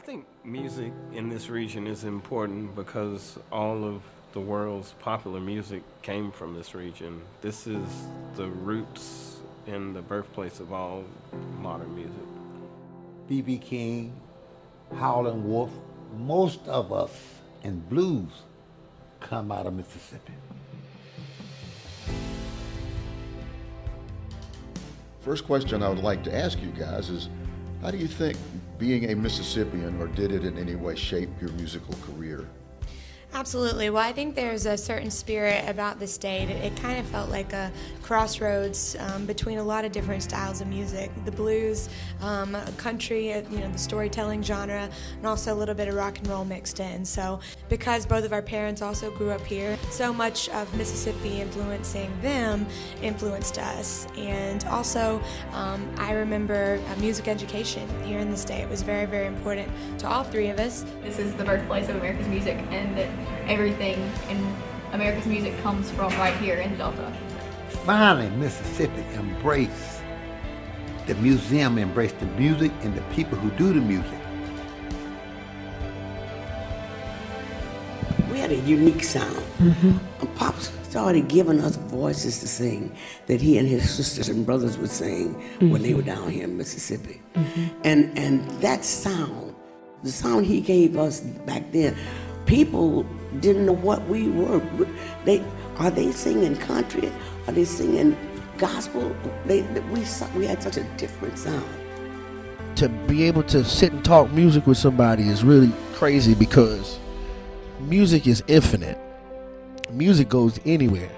think music in this region is important because all of the world's popular music came from this region. This is the roots and the birthplace of all modern music. B.B. King, Howlin' Wolf, most of us in blues come out of Mississippi. First question I would like to ask you guys is, how do you think being a Mississippian, or did it in any way shape your musical career? Absolutely. Well, I think there's a certain spirit about the state. It kind of felt like a crossroads between a lot of different styles of music. The blues, country, the storytelling genre, and also a little bit of rock and roll mixed in. So because both of our parents also grew up here, so much of Mississippi influencing them influenced us. And also, I remember music education here in the state. It was very, very important to all three of us. This is the birthplace of America's music, and that everything in America's music comes from right here in the Delta. Finally, Mississippi embraced the museum, embraced the music and the people who do the music. We had a unique sound. Pops started giving us voices to sing that he and his sisters and brothers would sing when they were down here in Mississippi. And that sound, the sound he gave us back then, people didn't know what we were. Are they singing country? Are they singing gospel? We had such a different sound. To be able to sit and talk music with somebody is really crazy, because music is infinite. Music goes anywhere.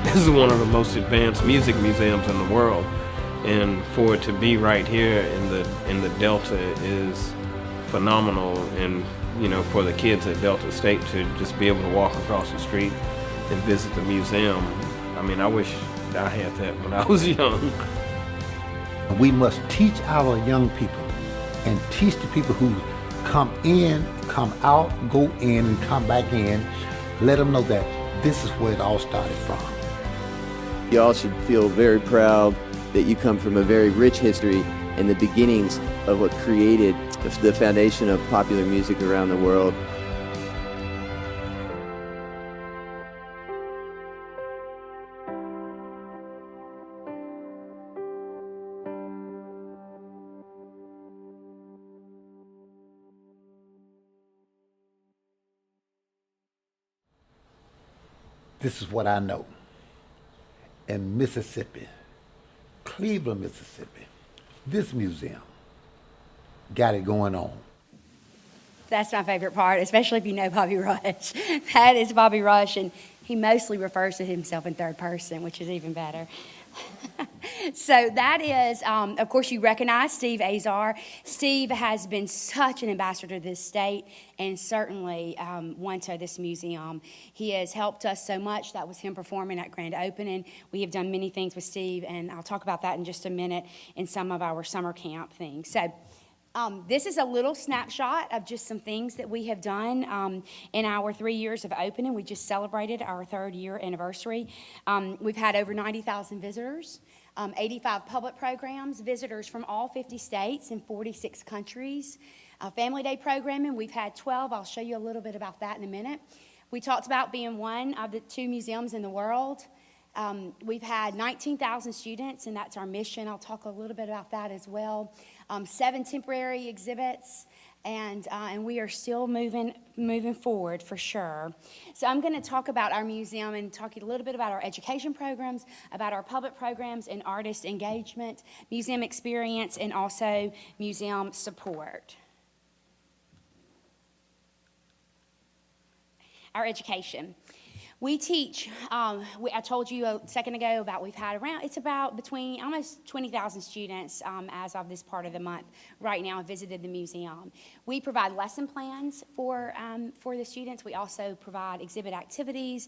This is one of the most advanced music museums in the world, and for it to be right here in the Delta is phenomenal. And for the kids at Delta State to just be able to walk across the street and visit the museum, I mean, I wish I had that when I was young. We must teach our young people and teach the people who come in, come out, go in, and come back in. Let them know that this is where it all started from. You all should feel very proud that you come from a very rich history and the beginnings of what created the foundation of popular music around the world. This is what I know. In Mississippi, Cleveland, Mississippi, this museum got it going on. That's my favorite part, especially if you know Bobby Rush. That is Bobby Rush, and he mostly refers to himself in third person, which is even better. So that is, of course, you recognize Steve Azar. Steve has been such an ambassador to this state, and certainly one to this museum. He has helped us so much. That was him performing at grand opening. We have done many things with Steve, and I'll talk about that in just a minute in some of our summer camp things. So this is a little snapshot of just some things that we have done in our 3 years of opening. We just celebrated our 3rd year anniversary. We've had over 90,000 visitors, 85 public programs, visitors from all 50 states and 46 countries. Family Day programming, we've had 12. I'll show you a little bit about that in a minute. We talked about being one of the 2 museums in the world. We've had 19,000 students, and that's our mission. I'll talk a little bit about that as well. 7 temporary exhibits, and we are still moving forward for sure. So I'm going to talk about our museum and talk a little bit about our education programs, about our public programs and artist engagement, museum experience, and also museum support. Our education. We teach, I told you a second ago about we've had around, it's about between almost 20,000 students as of this part of the month right now have visited the museum. We provide lesson plans for the students. We also provide exhibit activities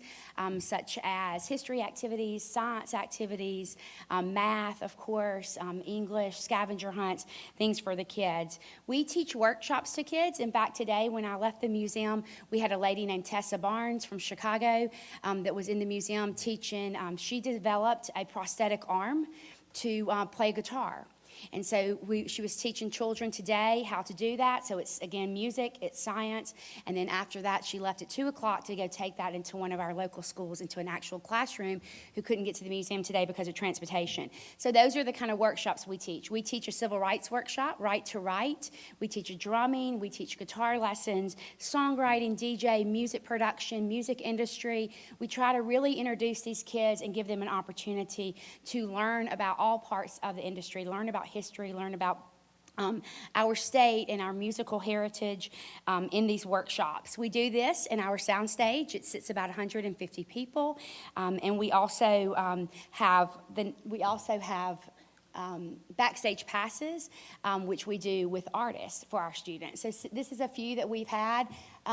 such as history activities, science activities, math, of course, English, scavenger hunts, things for the kids. We teach workshops to kids. In fact, today when I left the museum, we had a lady named Tessa Barnes from Chicago that was in the museum teaching. She developed a prosthetic arm to play guitar. And so she was teaching children today how to do that. So it's, again, music, it's science. And then after that, she left at 2 o'clock to go take that into one of our local schools, into an actual classroom who couldn't get to the museum today because of transportation. So those are the kind of workshops we teach. We teach a civil rights workshop, Right to Write. We teach a drumming. We teach guitar lessons, songwriting, DJ, music production, music industry. We try to really introduce these kids and give them an opportunity to learn about all parts of the industry, learn about history, learn about our state and our musical heritage in these workshops. We do this in our soundstage. It sits about 150 people, and we also have backstage passes, which we do with artists for our students. So this is a few that we've had.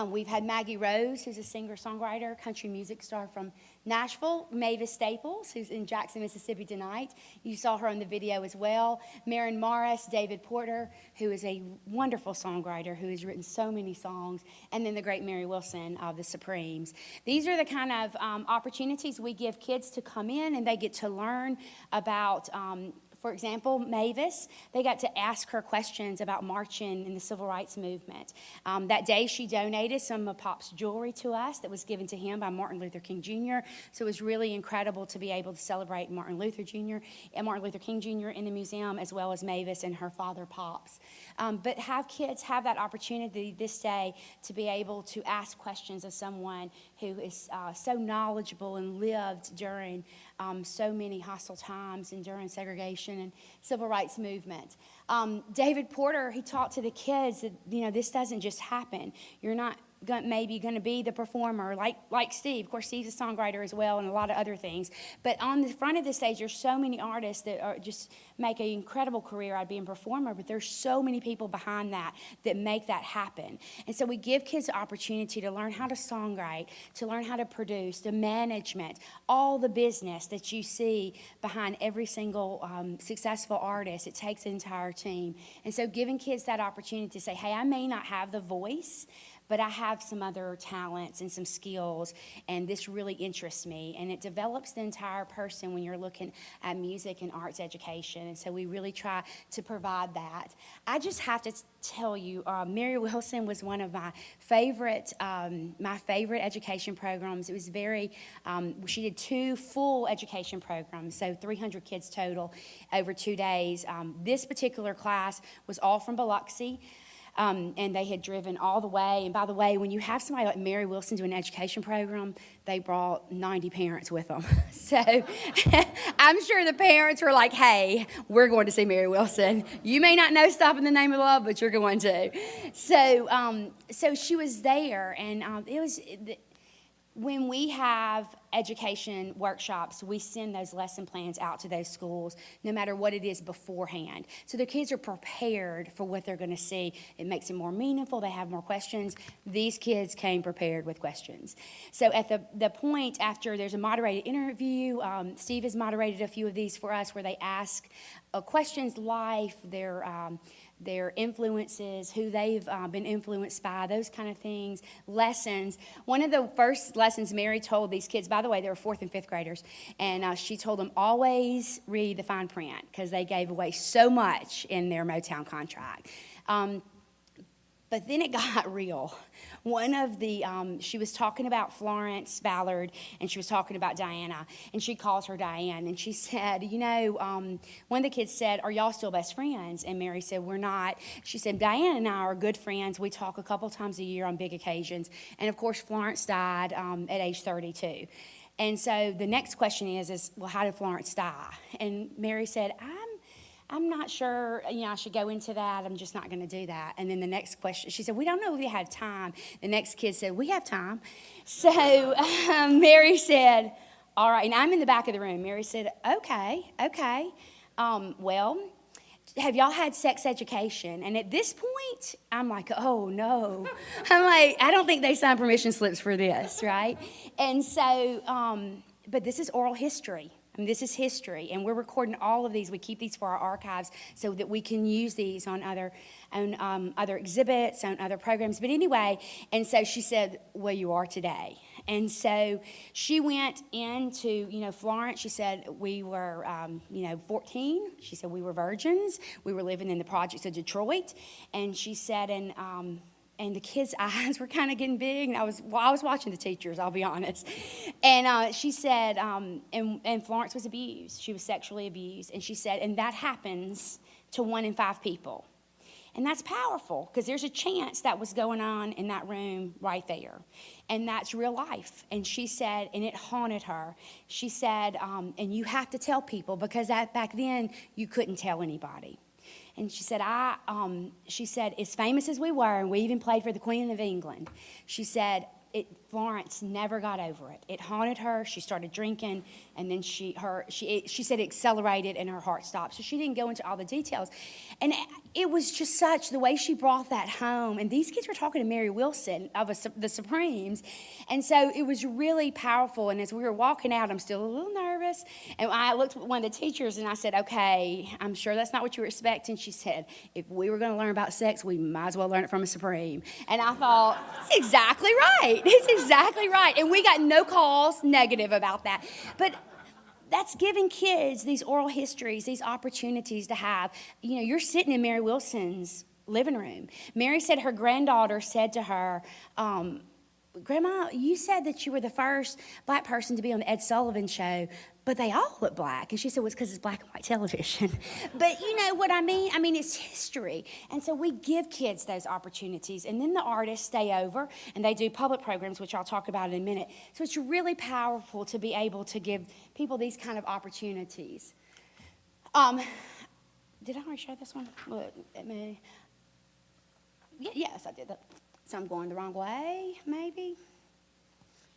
We've had Maggie Rose, who's a singer-songwriter, country music star from Nashville. Mavis Staples, who's in Jackson, Mississippi tonight. You saw her on the video as well. Maren Morris, David Porter, who is a wonderful songwriter who has written so many songs, and then the great Mary Wilson of the Supremes. These are the kind of opportunities we give kids to come in, and they get to learn about for example, Mavis, they got to ask her questions about marching in the civil rights movement. That day she donated some of Pop's jewelry to us that was given to him by Martin Luther King Jr. So it was really incredible to be able to celebrate Martin Luther King Jr. in the museum, as well as Mavis and her father Pops. But have kids have that opportunity this day to be able to ask questions of someone who is so knowledgeable and lived during so many hostile times and during segregation and civil rights movement. David Porter, he talked to the kids that, this doesn't just happen. You're not maybe going to be the performer like Steve. Of course, Steve's a songwriter as well and a lot of other things. But on the front of the stage, there's so many artists that just make an incredible career out of being a performer, but there's so many people behind that make that happen. And so we give kids the opportunity to learn how to songwrite, to learn how to produce, the management, all the business that you see behind every single successful artist. It takes an entire team. And so giving kids that opportunity to say, hey, I may not have the voice, but I have some other talents and some skills, and this really interests me. And it develops the entire person when you're looking at music and arts education. And so we really try to provide that. I just have to tell you, Mary Wilson was one of my favorite education programs. It was she did 2 full education programs, so 300 kids total over 2 days. This particular class was all from Biloxi. And they had driven all the way. And by the way, when you have somebody like Mary Wilson do an education program, they brought 90 parents with them. So I'm sure the parents were like, hey, we're going to see Mary Wilson. You may not know Stop in the Name of Love, but you're going to. So she was there, and when we have education workshops, we send those lesson plans out to those schools, no matter what it is beforehand. So the kids are prepared for what they're going to see. It makes it more meaningful. They have more questions. These kids came prepared with questions. So at the point after there's a moderated interview, Steve has moderated a few of these for us where they ask questions, life, their influences, who they've been influenced by, those kind of things, lessons. One of the first lessons Mary told these kids, by the way, they were 4th and 5th graders, and she told them always read the fine print because they gave away so much in their Motown contract. But then it got real. One of she was talking about Florence Ballard, and she was talking about Diana, and she calls her Diane, and she said, one of the kids said, are y'all still best friends? And Mary said, we're not. She said, Diane and I are good friends. We talk a couple times a year on big occasions. And of course, Florence died at age 32. And so the next question is, well, how did Florence die? And Mary said, I'm not sure, I should go into that. I'm just not going to do that. And then the next question, she said, we don't know if we had time. The next kid said, we have time. So Mary said, all right. And I'm in the back of the room. Mary said, okay. Well, have y'all had sex education? And at this point, I'm like, oh, no. I'm like, I don't think they signed permission slips for this, right? And so, but this is oral history. I mean, this is history, and we're recording all of these. We keep these for our archives so that we can use these on other exhibits, on other programs. But anyway, and so she said, well, you are today. And so she went into, Florence. She said we were, 14. She said we were virgins. We were living in the projects of Detroit. And she said, and the kids' eyes were kind of getting big. And I was watching the teachers, I'll be honest. And she said, and Florence was abused. She was sexually abused. And she said, and that happens to 1 in 5 people. And that's powerful because there's a chance that was going on in that room right there. And that's real life. And she said, and it haunted her. She said, and you have to tell people because back then you couldn't tell anybody. And she said, as famous as we were, and we even played for the Queen of England, she said, Florence never got over it. It haunted her. She started drinking, and then she said it accelerated and her heart stopped. So she didn't go into all the details. And it was just the way she brought that home. And these kids were talking to Mary Wilson of the Supremes. And so it was really powerful. And as we were walking out, I'm still a little nervous. And I looked at one of the teachers and I said, okay, I'm sure that's not what you were expecting. She said, if we were going to learn about sex, we might as well learn it from a Supreme. And I thought, that's exactly right. It's exactly right. And we got no calls negative about that. But that's giving kids these oral histories, these opportunities to have. You're sitting in Mary Wilson's living room. Mary said her granddaughter said to her, Grandma, you said that you were the first black person to be on the Ed Sullivan Show, but they all look black. And she said, well, it's because it's black and white television. But you know what I mean? I mean, it's history. And so we give kids those opportunities. And then the artists stay over, and they do public programs, which I'll talk about in a minute. So it's really powerful to be able to give people these kind of opportunities. Did I already show this one? Look at me. Yes, I did that. So I'm going the wrong way, maybe.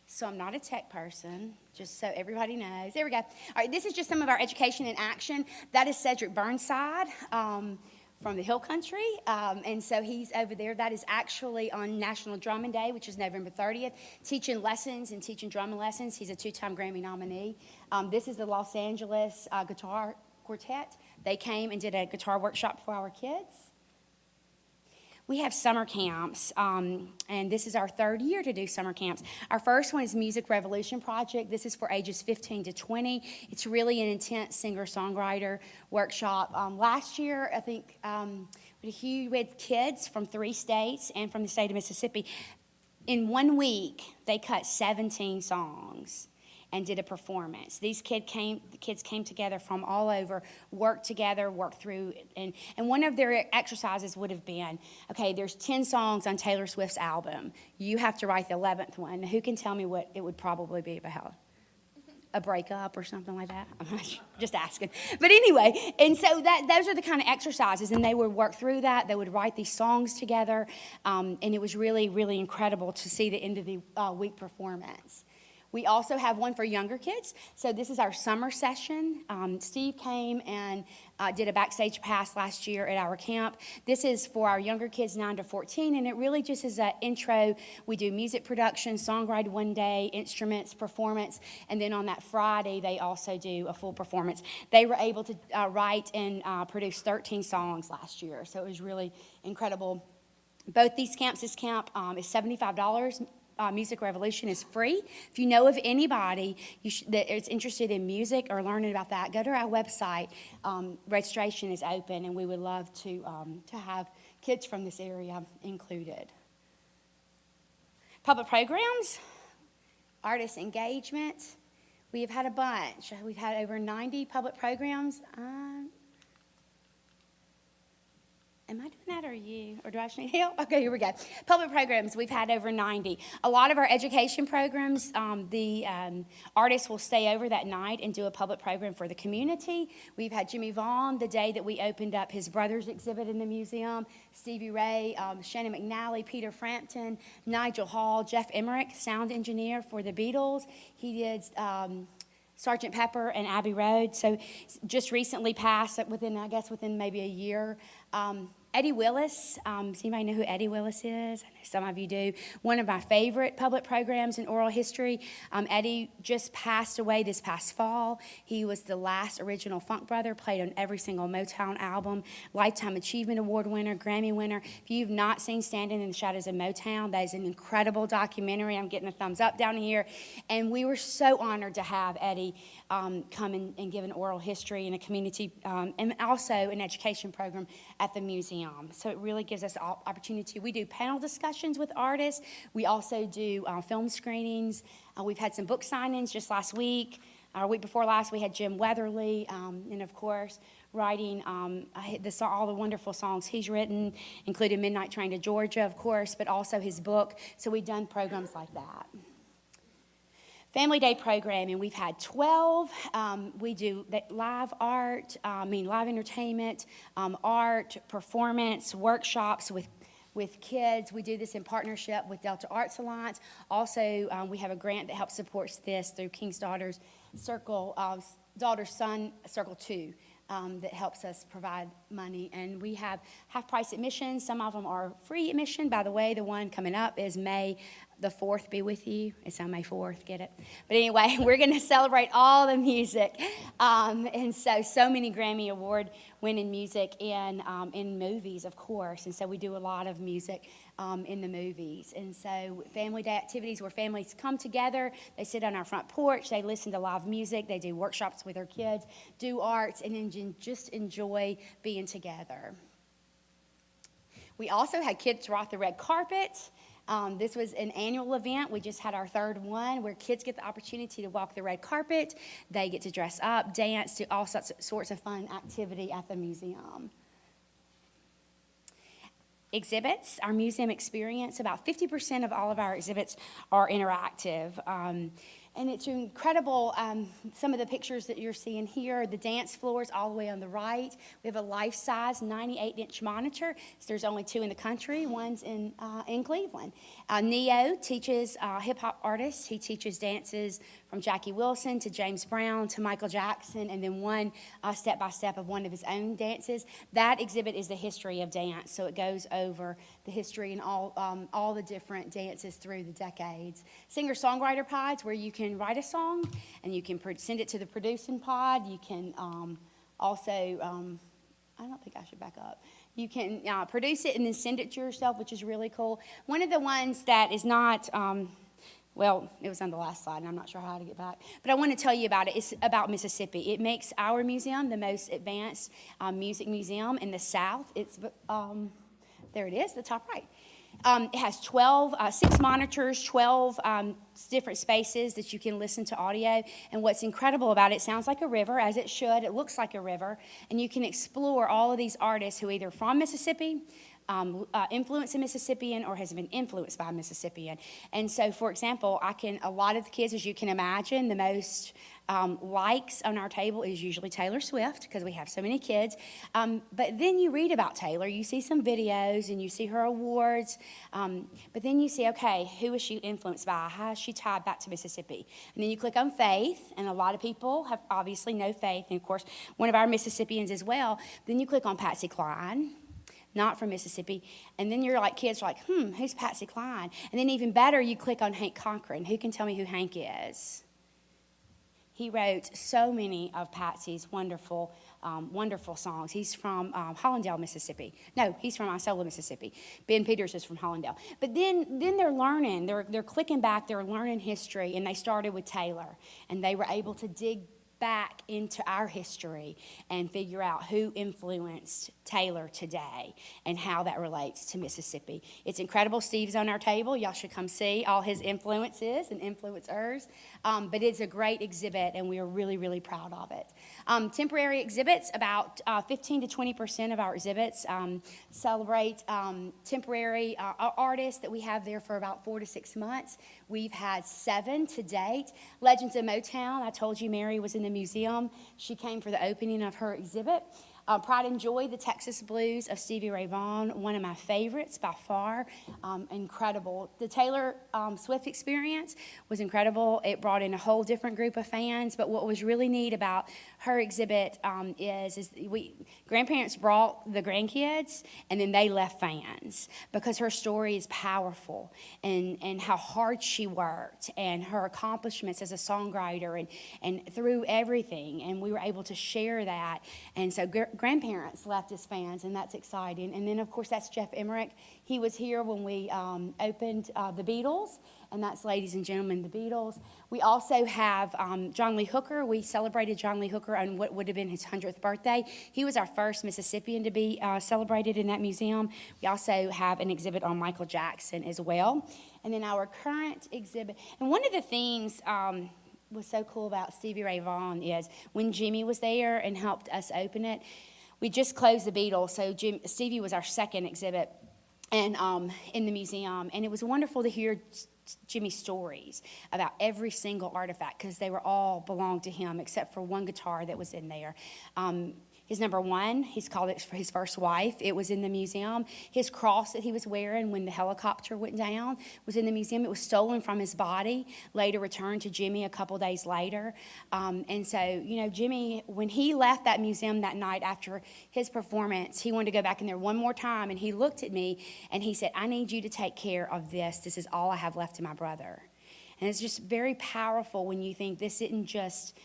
So I'm not a tech person, just so everybody knows. There we go. All right, this is just some of our education in action. That is Cedric Burnside from the Hill Country. And so he's over there. That is actually on National Drumming Day, which is November 30th, teaching lessons and teaching drumming lessons. He's a 2-time Grammy nominee. This is the Los Angeles Guitar Quartet. They came and did a guitar workshop for our kids. We have summer camps, and this is our 3rd year to do summer camps. Our first one is Music Revolution Project. This is for ages 15 to 20. It's really an intense singer-songwriter workshop. Last year, I think, we had kids from 3 states and from the state of Mississippi. In 1 week, they cut 17 songs and did a performance. These kids came together from all over, worked together, worked through, and one of their exercises would have been, okay, there's 10 songs on Taylor Swift's album. You have to write the 11th one. Who can tell me what it would probably be about? A breakup or something like that? I'm not sure, just asking. But anyway, and so those are the kind of exercises, and they would work through that. They would write these songs together, and it was really, really incredible to see the end of the week performance. We also have one for younger kids. So this is our summer session. Steve came and did a backstage pass last year at our camp. This is for our younger kids, 9 to 14, and it really just is an intro. We do music production, songwriting one day, instruments, performance, and then on that Friday, they also do a full performance. They were able to write and produce 13 songs last year, so it was really incredible. Both these camps, this camp is $75. Music Revolution is free. If you know of anybody that is interested in music or learning about that, go to our website. Registration is open, and we would love to have kids from this area included. Public programs, artist engagement. We have had a bunch. We've had over 90 public programs. Am I doing that or you? Or do I just need help? Okay, here we go. Public programs, we've had over 90. A lot of our education programs, the artists will stay over that night and do a public program for the community. We've had Jimmy Vaughn the day that we opened up his brother's exhibit in the museum, Stevie Ray, Shannon McNally, Peter Frampton, Nigel Hall, Jeff Emmerich, sound engineer for the Beatles. He did Sgt. Pepper and Abbey Road. So just recently passed, within maybe a year. Eddie Willis, does anybody know who Eddie Willis is? I know some of you do. One of my favorite public programs in oral history. Eddie just passed away this past fall. He was the last original funk brother, played on every single Motown album, Lifetime Achievement Award winner, Grammy winner. If you've not seen Standing in the Shadows of Motown, that is an incredible documentary. I'm getting a thumbs up down here. And we were so honored to have Eddie come and give an oral history in a community and also an education program at the museum. So it really gives us opportunity. We do panel discussions with artists. We also do film screenings. We've had some book signings just last week. Week before last, we had Jim Weatherly, and of course, writing all the wonderful songs he's written, including Midnight Train to Georgia, of course, but also his book. So we've done programs like that. Family Day programming, we've had 12. We do live art, live entertainment, art, performance, workshops with kids. We do this in partnership with Delta Arts Alliance. Also, we have a grant that helps supports this through King's Daughter's Son Circle 2. That helps us provide money. And we have half-price admissions. Some of them are free admission. By the way, the one coming up is May the 4th, be with you. It's on May 4th, get it? But anyway, we're going to celebrate all the music. And so many Grammy Award-winning music in movies, of course. And so we do a lot of music in the movies. And so family day activities where families come together, they sit on our front porch, they listen to live music, they do workshops with their kids, do arts, and then just enjoy being together. We also had Kids Rock the Red Carpet. This was an annual event. We just had our third one where kids get the opportunity to walk the red carpet. They get to dress up, dance, do all sorts of fun activity at the museum. Exhibits, our museum experience, about 50% of all of our exhibits are interactive. And it's incredible, some of the pictures that you're seeing here, the dance floors all the way on the right. We have a life-size 98-inch monitor. So there's only 2 in the country. One's in Cleveland. Neo teaches hip-hop artists. He teaches dances from Jackie Wilson to James Brown to Michael Jackson, and then one step-by-step of one of his own dances. That exhibit is the history of dance, so it goes over the history and all the different dances through the decades. Singer-songwriter pods, where you can write a song and you can send it to the producing pod. You can also, I don't think I should back up. You can produce it and then send it to yourself, which is really cool. One of the ones that is not, well, it was on the last slide, and I'm not sure how to get back. But I want to tell you about it. It's about Mississippi. It makes our museum the most advanced music museum in the South. It's, there it is, the top right. It has 6 monitors, 12 different spaces that you can listen to audio. And what's incredible about it, sounds like a river, as it should. It looks like a river. And you can explore all of these artists who are either from Mississippi, influenced a Mississippian, or has been influenced by a Mississippian. And so, for example, a lot of the kids, as you can imagine, the most likes on our table is usually Taylor Swift, because we have so many kids. But then you read about Taylor, you see some videos, and you see her awards. But then you see, okay, who is she influenced by? How is she tied back to Mississippi? And then you click on faith, and a lot of people have obviously no faith, and of course, one of our Mississippians as well. Then you click on Patsy Cline, not from Mississippi. And then you're like, kids are like, who's Patsy Cline? And then even better, you click on Hank Cochran. Who can tell me who Hank is? He wrote so many of Patsy's wonderful songs. He's from Hollandale, Mississippi. No, he's from Isola, Mississippi. Ben Peters is from Hollandale. But then they're learning. They're clicking back. They're learning history. And they started with Taylor. And they were able to dig back into our history and figure out who influenced Taylor today and how that relates to Mississippi. It's incredible. Steve's on our table. Y'all should come see all his influences and influencers. But it's a great exhibit, and we are really, really proud of it. Temporary exhibits, about 15 to 20% of our exhibits celebrate temporary artists that we have there for about 4 to 6 months. We've had 7 to date. Legends of Motown, I told you Mary was in the museum. She came for the opening of her exhibit. Pride and Joy, the Texas Blues of Stevie Ray Vaughan, one of my favorites by far. Incredible. The Taylor Swift experience was incredible. It brought in a whole different group of fans, but what was really neat about her exhibit is grandparents brought the grandkids, and then they left fans, because her story is powerful, and how hard she worked, and her accomplishments as a songwriter, and through everything, and we were able to share that. And so grandparents left as fans, and that's exciting. And then, of course, that's Jeff Emmerich. He was here when we opened the Beatles, and that's, ladies and gentlemen, the Beatles. We also have John Lee Hooker. We celebrated John Lee Hooker on what would have been his 100th birthday. He was our first Mississippian to be celebrated in that museum. We also have an exhibit on Michael Jackson as well. And then our current exhibit, and one of the things was so cool about Stevie Ray Vaughan is when Jimmy was there and helped us open it, we just closed the Beatles, so Stevie was our second exhibit and in the museum, and it was wonderful to hear Jimmy's stories about every single artifact, because they were all belonged to him except for one guitar that was in there. His number 1, he's called it for his first wife. It was in the museum. His cross that he was wearing when the helicopter went down was in the museum. It was stolen from his body, later returned to Jimmy a couple days later. And so, you know, Jimmy, when he left that museum that night after his performance, he wanted to go back in there one more time, and he looked at me and he said, "I need you to take care of this. This is all I have left to my brother." And it's just very powerful when you think this isn't just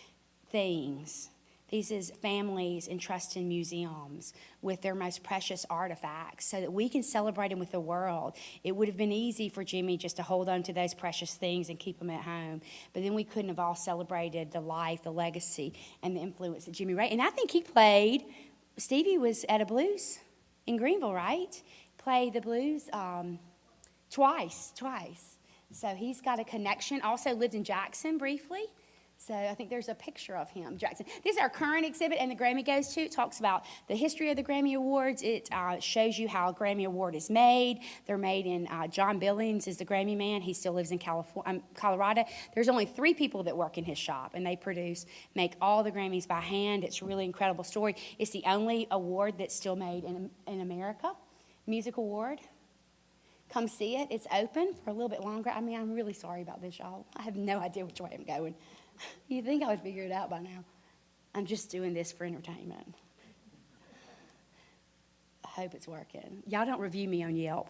things. These is families entrusting museums with their most precious artifacts so that we can celebrate them with the world. It would have been easy for Jimmy just to hold on to those precious things and keep them at home. But then we couldn't have all celebrated the life, the legacy, and the influence of Jimmy Ray. And I think he played, Stevie was at a blues in Greenville, right? Played the blues twice. So he's got a connection. Also lived in Jackson briefly. So I think there's a picture of him, Jackson. This is our current exhibit, and the Grammy goes to. It talks about the history of the Grammy Awards. It shows you how a Grammy Award is made. They're made in, John Billings is the Grammy man. He still lives in Colorado. There's only 3 people that work in his shop, and they make all the Grammys by hand. It's a really incredible story. It's the only award that's still made in America, music award. Come see it. It's open for a little bit longer. I mean, I'm really sorry about this, y'all. I have no idea which way I'm going. You'd think I would figure it out by now. I'm just doing this for entertainment. I hope it's working. Y'all don't review me on Yelp.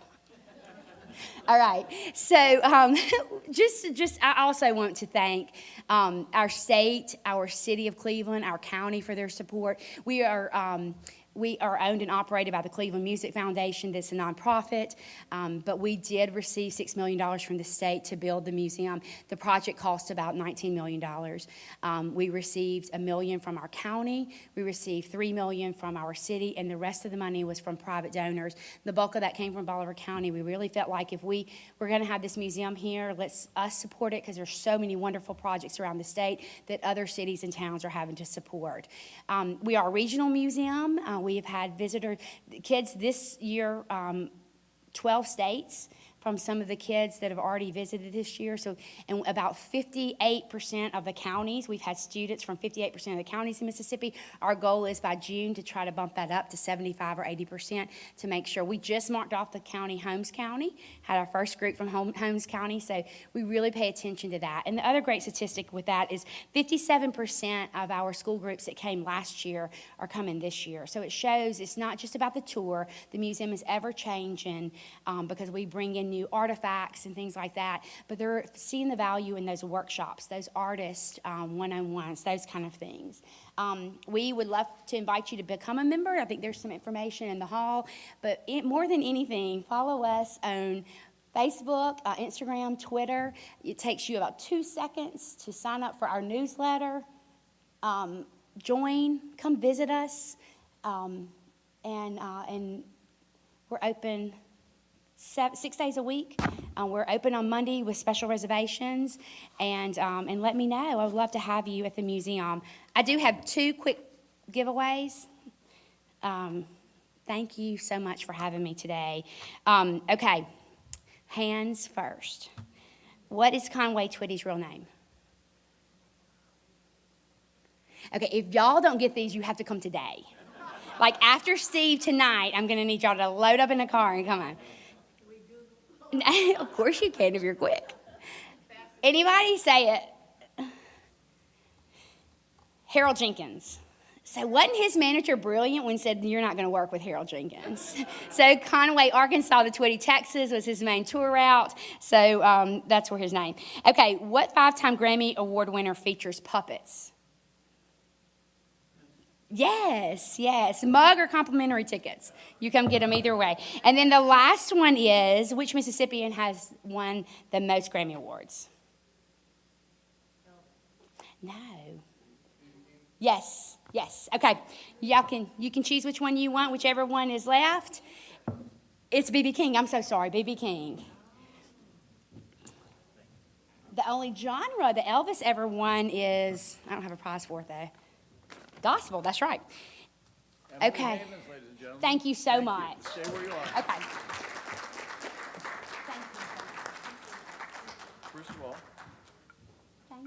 All right. So I also want to thank our state, our city of Cleveland, our county for their support. We are owned and operated by the Cleveland Music Foundation. That's a nonprofit, but we did receive $6 million from the state to build the museum. The project cost about $19 million. We received $1 million from our county. We received $3 million from our city, and the rest of the money was from private donors. The bulk of that came from Bolivar County. We really felt like if we were going to have this museum here, let's us support it, because there's so many wonderful projects around the state that other cities and towns are having to support. We are a regional museum. We have had kids this year, 12 states from some of the kids that have already visited this year. So, and about 58% of the counties, we've had students from 58% of the counties in Mississippi. Our goal is by June to try to bump that up to 75 or 80% to make sure. We just marked off the county, Holmes County, had our first group from Holmes County, so we really pay attention to that. And the other great statistic with that is 57% of our school groups that came last year are coming this year. So it shows it's not just about the tour. The museum is ever changing because we bring in new artifacts and things like that, but they're seeing the value in those workshops, those artist one-on-ones, those kind of things. We would love to invite you to become a member. I think there's some information in the hall, but more than anything, follow us on Facebook, Instagram, Twitter. It takes you about 2 seconds to sign up for our newsletter. join, come visit us, and we're open 6 days a week. We're open on Monday with special reservations, and let me know. I would love to have you at the museum. I do have 2 quick giveaways. Thank you so much for having me today. Okay, hands first. What is Conway Twitty's real name? Okay, if y'all don't get these, you have to come today. Like after Steve tonight, I'm gonna need y'all to load up in the car and come on. Of course you can if you're quick. Anybody say it? Harold Jenkins. So wasn't his manager brilliant when he said, you're not going to work with Harold Jenkins? So Conway, Arkansas to Twitty, Texas was his main tour route. So that's where his name. Okay, what 5-time Grammy Award winner features puppets? Yes, mug or complimentary tickets. You come get them either way. And then the last one is, which Mississippian has won the most Grammy Awards? No. Yes. Okay, you can choose which one you want, whichever one is left. It's B.B. King. I'm so sorry, B.B. King. The only genre that Elvis ever won is, I don't have a prize for it though. Gospel, that's right. Okay. Thank you so much. Stay where you are. Okay. First of all,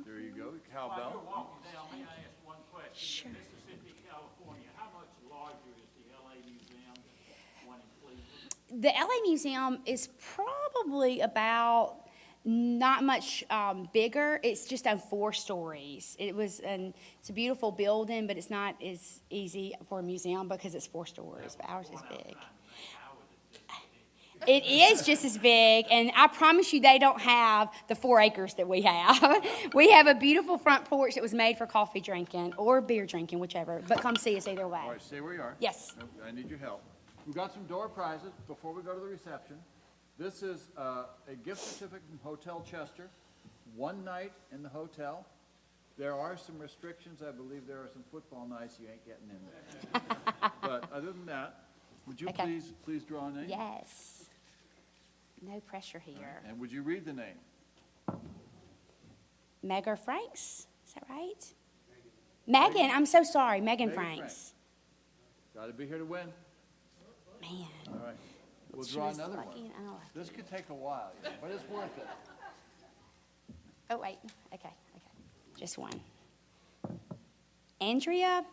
there you go, cowbell. While you're walking down, may I ask one question? Sure. Mississippi, California, how much larger is the LA Museum than one in Cleveland? The LA Museum is probably about not much bigger. It's just on 4 stories. It's a beautiful building, but it's not as easy for a museum because it's 4 stories, but ours is big. It is just as big, and I promise you they don't have the 4 acres that we have. We have a beautiful front porch that was made for coffee drinking or beer drinking, whichever, but come see us either way. All right, stay where you are. Yes. I need your help. We've got some door prizes before we go to the reception. This is a gift certificate from Hotel Chester, 1 night in the hotel. There are some restrictions. I believe there are some football nights you ain't getting in there. But other than that, would you Okay. please draw a name? Yes. No pressure here. And would you read the name? Megan Franks, is that right? Megan, I'm so sorry, Megan Megan Franks. Got to be here to win. Man. All right. We'll She draw was another lucky one. and unlucky. This could take a while, but it's worth it. Oh, wait, okay, just one. Andrea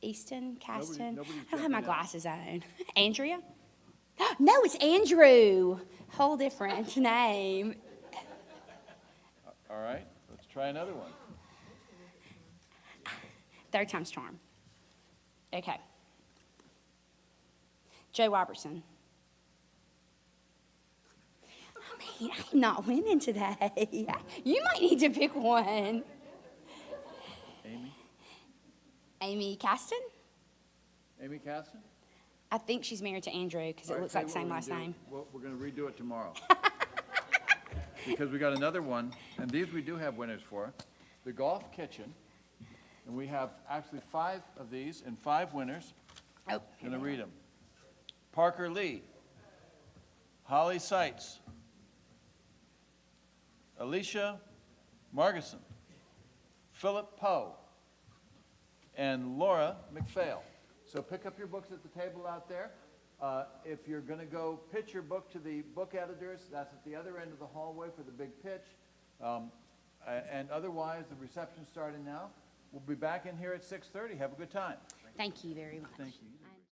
Easton, Caston. nobody's I don't have my jumping out. glasses on. Andrea? No, it's Andrew. Whole different name. All right, let's try another one. 3rd time's charm. Okay. Joe Robertson. I mean, I'm not winning today. You might need to pick one. Amy? Amy Caston? Amy Caston? I think she's married to Andrew because All it right, looks tell like the you same what last we're gonna name. do. Well, we're going to redo it tomorrow. Because we got another one, and these we do have winners for. The Golf Kitchen, and we have actually 5 of these and 5 winners. Oh, I'm going to read them. Parker Lee, Holly Seitz, Alicia Margison, Philip Poe, and Laura McPhail. So pick up your books at the table out there. If you're going to go pitch your book to the book editors, that's at the other end of the hallway for the big pitch. And otherwise, the reception's starting now. We'll be back in here at 6:30. Have a good time. thank you very much. Thank you.